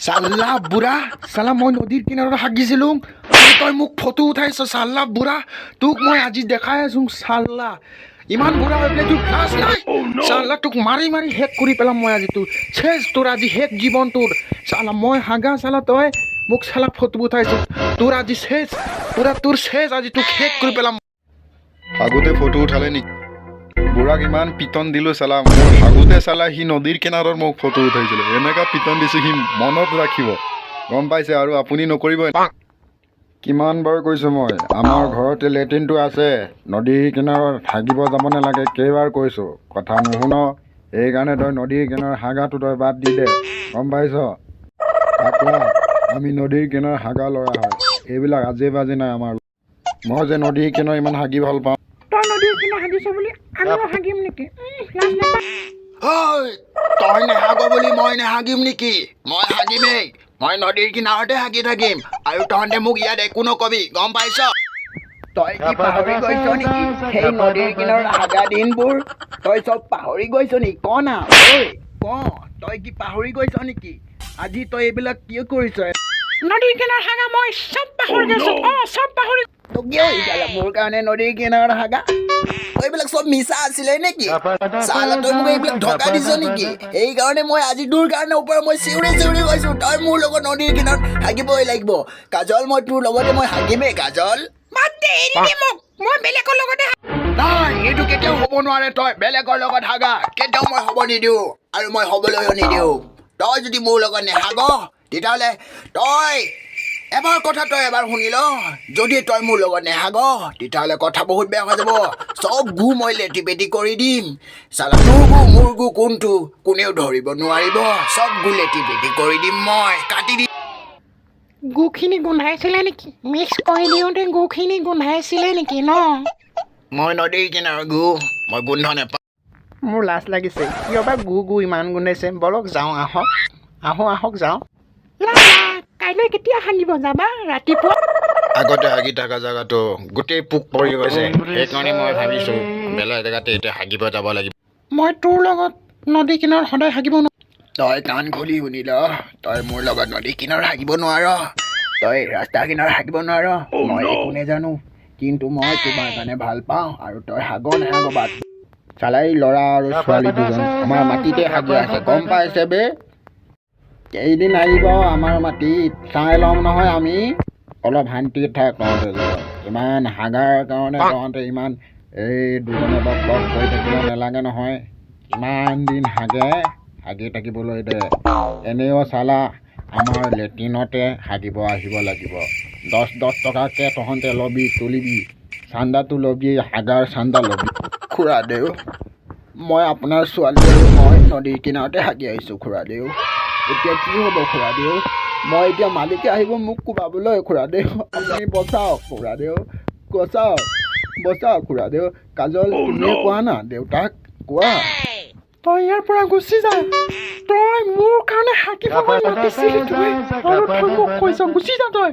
চাল্লা বুঢ়া চালা মই নদীৰ কিনাৰত হাগিছিলোঁ তই মোক ফটো উঠাইছ চাল্লা বুঢ়া তোক মই আজি দেখাই আছোঁ চাল্লা ইমান বুঢ়া হৈ পেলাই তোৰ লাজ নাই চাল্লা তোক মাৰি মাৰি শেষ কৰি পেলাম মই আজি তোৰ চেচ তোৰ আজি শেষ জীৱন তোৰ চালা মই হাগা চালা তই মোক চালা ফটো উঠাইছ তোৰ আজি চেচ পুৰা তোৰ চেচ আজি তোক শেষ কৰি পেলাম হাগুতে ফটো উঠালে নেকি বুঢ়াক ইমান পিটন দিলোঁ চালা মোৰ হাগুতে চালা সি নদীৰ কিনাৰত মোক ফটো উঠাইছিলে এনেকুৱা পিটন দিছোঁ সি মনত ৰাখিব গম পাইছে আৰু আপুনি নকৰিব কিমান বাৰ কৈছোঁ মই আমাৰ ঘৰতে লেট্ৰিনটো আছে নদীৰ কিনাৰত হাগিব যাব নালাগে কেইবাৰ কৈছোঁ কথা নুশুন সেইকাৰণে তই নদীৰ কিনাৰত হাগাটো তই বাদ দি দে গম পাইছ আমি নদীৰ কিনাৰত হাগা ল'ৰা হয় এইবিলাক আজে বাজে নাই আমাৰ মই যে নদীৰ কিনাৰত ইমান হাগি ভাল পাওঁ তই নদীৰ কিনাৰত হাগিছ বুলি আমিও হাগিম নেকি লাজ নাপায় তই নেহাগ বুলি মই নেহাগিম নেকি মই হাগিমেই মই নদীৰ কিনাৰতে হাগি থাকিম আৰু তহঁতে মোক ইয়াত একো নকবি গম পাইছ তই কি পাহৰি গৈছ নেকি সেই নদীৰ কিনাৰত হাগা দিনবোৰ তই চব পাহৰি গৈছ নেকি ক না ঐ ক তই কি পাহৰি গৈছ নেকি আজি তই এইবিলাক কিয় কৰিছ নদীৰ কিনাৰত হাগা মই চব পাহৰি গৈছো চব পাহৰি তোক কিয় শিকালে মোৰ কাৰণে নদীৰ কিনাৰত হাগা এইবিলাক চব মিছা আছিলে নেকি চালা তই মোক এইবিলাক ধকা দিছ নেকি এইকাৰণে মই আজি তোৰ কাৰণে ওপৰত মই চিঞৰি চিঞৰি গৈছো তই মোৰ লগত নদীৰ কিনাৰত হাগিবই লাগিব কাজল মই তোৰ লগতে মই হাগিমেই কাজল বাদ দে এৰি দে মোক মই বেলেগৰ লগতে নাই এইটো কেতিয়াও হ'ব নোৱাৰে তই বেলেগৰ লগত হাগা কেতিয়াও মই হ'ব নিদিওঁ আৰু মই হ'বলৈও নিদিওঁ তই যদি মোৰ লগত নেহাগ তেতিয়াহ'লে তই এবাৰ কথা তই এবাৰ শুনি ল যদি তই মোৰ লগত নেহাগ তেতিয়াহ'লে কথা বহুত বেয়া হৈ যাব চব গু মই লেটি পেটি কৰি দিম চালা তোৰ গু মোৰ গু কোনটো কোনেও ধৰিব নোৱাৰিব চব গু লেটি পেটি কৰি দিম মই কাটি দিম গুখিনি গোন্ধাইছিলে নেকি মিক্স কৰি দিওঁতে গুখিনি গোন্ধাইছিলে নেকি ন মই নদীৰ কিনাৰৰ গু মই গোন্ধ নেপাওঁ মোৰ লাজ লাগিছে কিয় বা গু ইমান গোন্ধাইছে বলক যাওঁ আহক যাওঁ কাইলৈ কেতিয়া হাগিব যাবা ৰাতিপুৱা আগতে হাগি থকা জেগাটো গোটেই পোক পৰি গৈছে সেইকাৰণে মই ভাবিছোঁ বেলেগ জেগাতে এতিয়া হাগিব যাব লাগিব মই তোৰ লগত নদী কিনাৰত সদায় হাগিব নোৱাৰোঁ তই কাণ খুলি শুনি ল তই মোৰ লগত নদী কিনাৰত হাগিব নোৱাৰ তই ৰাস্তা কিনাৰত হাগিব নোৱাৰ মই একো নেজানো কিন্তু মই তোমাৰ কাৰণে ভাল পাওঁ আৰু তই হাগ নেহাগ বাদ চালাই ল'ৰা আৰু ছোৱালী দুজন আমাৰ মাটিতে হাগি আছে গম পাইছে বে কেইদিন আহিব আমাৰ মাটিত চাই ল'ম নহয় আমি অলপ শান্তিত থাক তহঁতে ইমান হাগাৰ কাৰণে তহঁতে ইমান এই দুজনে বক বক কৰি থাকিব নালাগে নহয় ইমান দিন হাগি থাকিবলৈ দে এনেও চালা আমাৰ লেট্ৰিনতে হাগিব আহিব লাগিব 10 টকাকৈ তহঁতে ল'বি তুলিবি চান্দাটো ল'বি হাগাৰ চান্দা ল'বি খুৰাদেউ মই আপোনাৰ ছোৱালী আৰু মই নদীৰ কিনাৰতে হাগি আহিছোঁ খুৰাদেউ এতিয়া কি হ'ব খুৰাদেউ মই এতিয়া মালিকে আহিব মোক কোবাবলৈ খুৰাদেউ আপুনি বচাওক খুৰাদেউ বচাওক খুৰাদেউ কাজল তুমিয়ে কোৱা না দেউতাক কোৱা তই ইয়াৰ পৰা গুচি যা তই মোৰ কাৰণে হাগিব মাতিছিলি তই আৰু তই মোক কৈছ গুচি যা তই